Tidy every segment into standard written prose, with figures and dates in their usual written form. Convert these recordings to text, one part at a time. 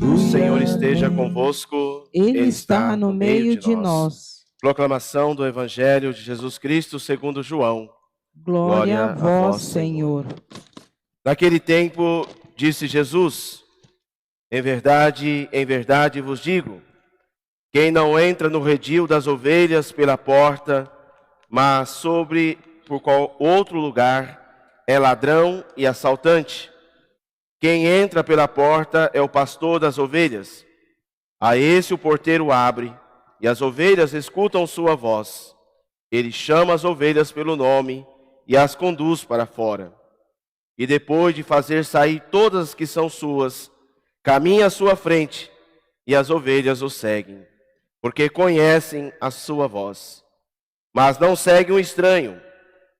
O Senhor esteja convosco. Ele está no meio de nós. Proclamação do Evangelho de Jesus Cristo segundo João. Glória a vós, Senhor. Naquele tempo, disse Jesus: em verdade vos digo, quem não entra no redil das ovelhas pela porta, mas por qual outro lugar, é ladrão e assaltante. Quem entra pela porta é o pastor das ovelhas. A esse o porteiro abre, e as ovelhas escutam sua voz. Ele chama as ovelhas pelo nome e as conduz para fora. E depois de fazer sair todas as que são suas, caminha à sua frente, e as ovelhas o seguem, porque conhecem a sua voz. Mas não seguem o estranho,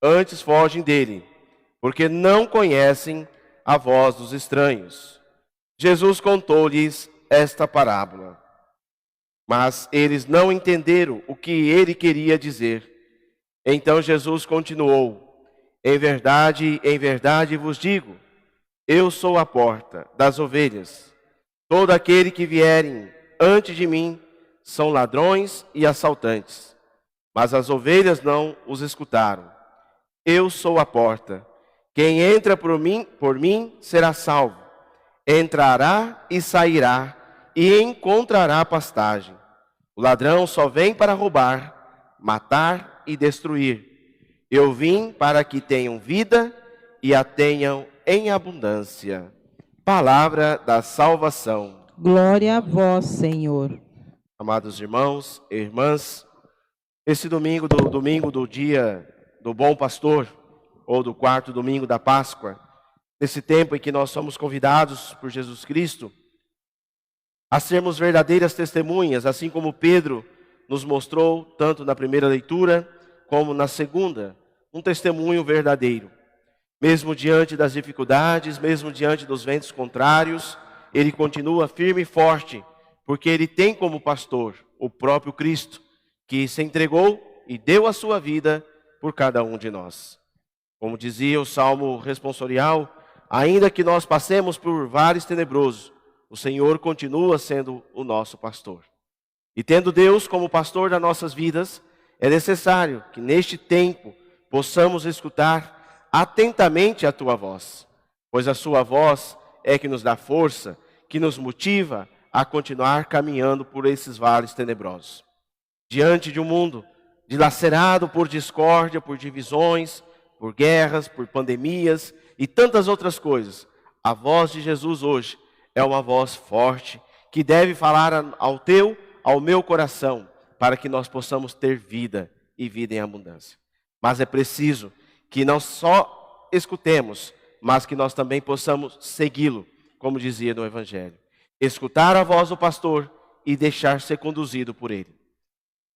antes fogem dele, porque não conhecem a voz dos estranhos. Jesus contou-lhes esta parábola, mas eles não entenderam o que ele queria dizer. Então Jesus continuou: em verdade vos digo, eu sou a porta das ovelhas. Todo aquele que vierem antes de mim são ladrões e assaltantes, mas as ovelhas não os escutaram. Eu sou a porta. Quem entra por mim será salvo. Entrará e sairá e encontrará pastagem. O ladrão só vem para roubar, matar e destruir. Eu vim para que tenham vida e a tenham em abundância. Palavra da salvação. Glória a vós, Senhor. Amados irmãos e irmãs, esse domingo do dia do Bom Pastor, ou do quarto domingo da Páscoa, nesse tempo em que nós somos convidados por Jesus Cristo a sermos verdadeiras testemunhas, assim como Pedro nos mostrou, tanto na primeira leitura como na segunda, um testemunho verdadeiro. Mesmo diante das dificuldades, mesmo diante dos ventos contrários, ele continua firme e forte, porque ele tem como pastor o próprio Cristo, que se entregou e deu a sua vida por cada um de nós. Como dizia o Salmo responsorial, ainda que nós passemos por vales tenebrosos, o Senhor continua sendo o nosso pastor. E tendo Deus como pastor das nossas vidas, é necessário que neste tempo possamos escutar atentamente a tua voz, pois a sua voz é que nos dá força, que nos motiva a continuar caminhando por esses vales tenebrosos. Diante de um mundo dilacerado por discórdia, por divisões, por guerras, por pandemias e tantas outras coisas, a voz de Jesus hoje é uma voz forte que deve falar ao meu coração, para que nós possamos ter vida e vida em abundância. Mas é preciso que não só escutemos, mas que nós também possamos segui-lo, como dizia no Evangelho. Escutar a voz do pastor e deixar ser conduzido por ele.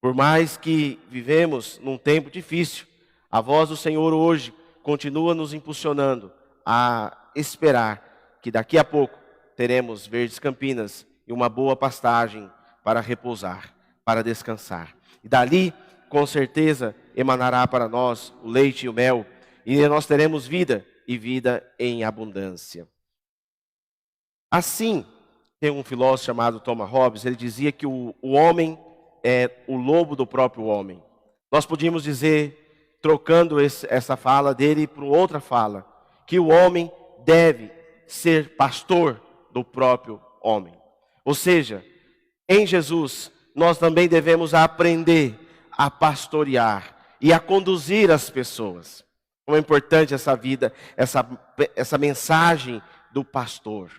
Por mais que vivemos num tempo difícil, a voz do Senhor hoje continua nos impulsionando a esperar que daqui a pouco teremos verdes campinas e uma boa pastagem para repousar, para descansar. E dali, com certeza, emanará para nós o leite e o mel, e nós teremos vida e vida em abundância. Assim, tem um filósofo chamado Thomas Hobbes, ele dizia que o homem é o lobo do próprio homem. Nós podíamos dizer, trocando essa fala dele por outra fala, que o homem deve ser pastor do próprio homem. Ou seja, em Jesus, nós também devemos aprender a pastorear e a conduzir as pessoas. Como é importante essa vida, essa mensagem do pastor.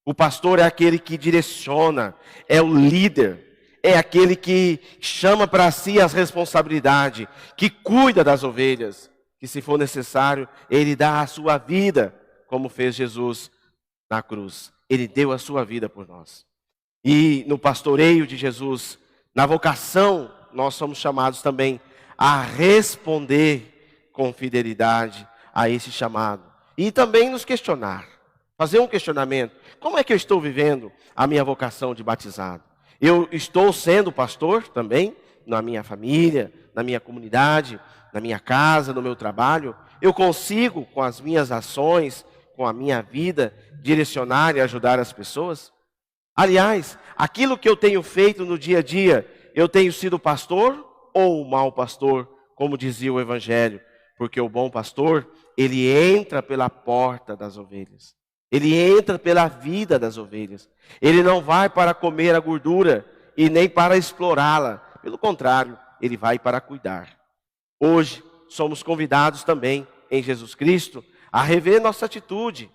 O pastor é aquele que direciona, é o líder, é aquele que chama para si as responsabilidades, que cuida das ovelhas, que se for necessário, ele dá a sua vida, como fez Jesus na cruz. Ele deu a sua vida por nós. E no pastoreio de Jesus, na vocação, nós somos chamados também a responder com fidelidade a esse chamado. E também nos questionar, fazer um questionamento. Como é que eu estou vivendo a minha vocação de batizado? Eu estou sendo pastor também, na minha família, na minha comunidade, na minha casa, no meu trabalho? Eu consigo, com as minhas ações, com a minha vida, direcionar e ajudar as pessoas? Aliás, aquilo que eu tenho feito no dia a dia, eu tenho sido pastor ou mau pastor, como dizia o Evangelho? Porque o bom pastor, ele entra pela porta das ovelhas. Ele entra pela vida das ovelhas. Ele não vai para comer a gordura e nem para explorá-la. Pelo contrário, ele vai para cuidar. Hoje, somos convidados também, em Jesus Cristo, a rever nossa atitude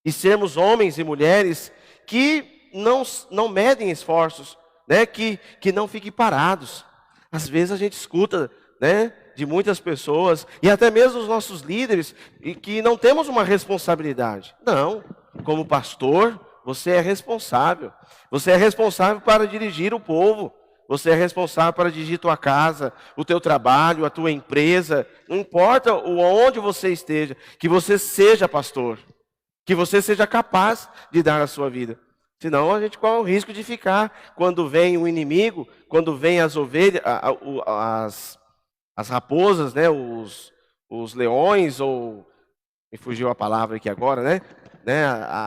e sermos homens e mulheres que não medem esforços, né? que não fiquem parados. Às vezes a gente escuta, né, de muitas pessoas, e até mesmo os nossos líderes, e que não temos uma responsabilidade. Não, como pastor, você é responsável. Você é responsável para dirigir o povo. Você é responsável para dirigir tua casa, o teu trabalho, a tua empresa. Não importa onde você esteja, que você seja pastor. Que você seja capaz de dar a sua vida. Senão a gente corre o risco de ficar, quando vem o inimigo, quando vem as ovelhas, as raposas, né, os leões, ou me fugiu a palavra aqui agora, né?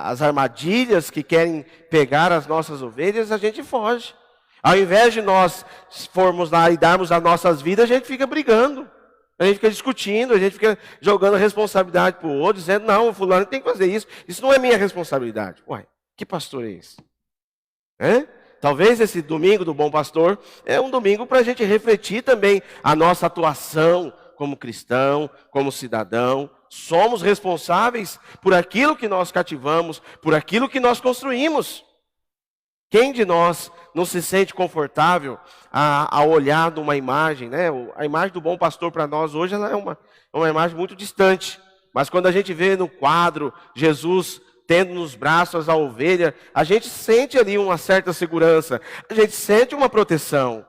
As armadilhas que querem pegar as nossas ovelhas, a gente foge. Ao invés de nós formos lá e darmos as nossas vidas, a gente fica brigando. A gente fica discutindo, a gente fica jogando a responsabilidade para o outro, dizendo, não, o fulano tem que fazer isso não é minha responsabilidade. Uai, que pastor é esse? Talvez esse domingo do Bom Pastor é um domingo para a gente refletir também a nossa atuação como cristão, como cidadão. Somos responsáveis por aquilo que nós cativamos, por aquilo que nós construímos. Quem de nós não se sente confortável a olhar numa imagem, né? A imagem do bom pastor para nós hoje ela é uma imagem muito distante. Mas quando a gente vê no quadro Jesus tendo nos braços a ovelha, a gente sente ali uma certa segurança, a gente sente uma proteção.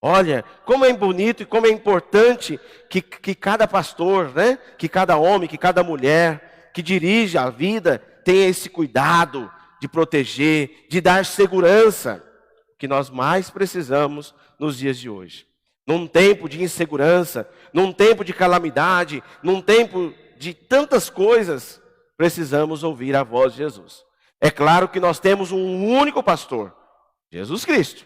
Olha, como é bonito e como é importante que cada pastor, né? Que cada homem, que cada mulher que dirige a vida tenha esse cuidado de proteger, de dar segurança, que nós mais precisamos nos dias de hoje. Num tempo de insegurança, num tempo de calamidade, num tempo de tantas coisas, precisamos ouvir a voz de Jesus. É claro que nós temos um único pastor, Jesus Cristo.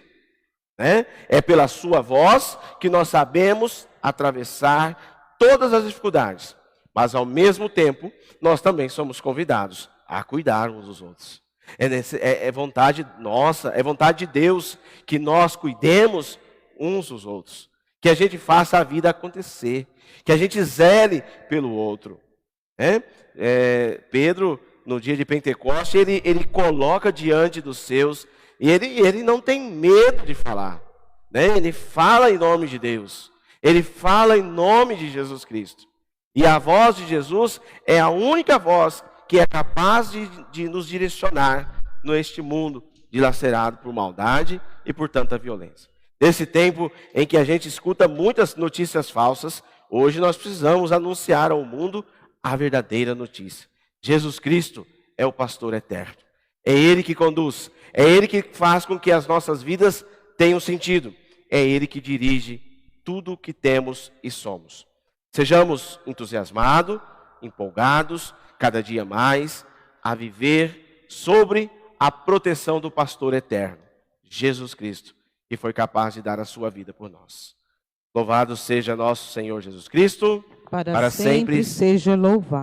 É pela sua voz que nós sabemos atravessar todas as dificuldades. Mas ao mesmo tempo, nós também somos convidados a cuidar uns dos outros. É vontade nossa, é vontade de Deus que nós cuidemos uns dos outros. Que a gente faça a vida acontecer. Que a gente zele pelo outro. Pedro, no dia de Pentecoste, ele coloca diante dos seus, e ele não tem medo de falar. Ele fala em nome de Deus. Ele fala em nome de Jesus Cristo. E a voz de Jesus é a única voz que é capaz de nos direcionar neste mundo dilacerado por maldade e por tanta violência. Nesse tempo em que a gente escuta muitas notícias falsas, hoje nós precisamos anunciar ao mundo a verdadeira notícia. Jesus Cristo é o pastor eterno. É Ele que conduz. É Ele que faz com que as nossas vidas tenham sentido. É Ele que dirige tudo o que temos e somos. Sejamos entusiasmados, empolgados, cada dia mais, a viver sobre a proteção do pastor eterno, Jesus Cristo, que foi capaz de dar a sua vida por nós. Louvado seja nosso Senhor Jesus Cristo, para sempre seja louvado.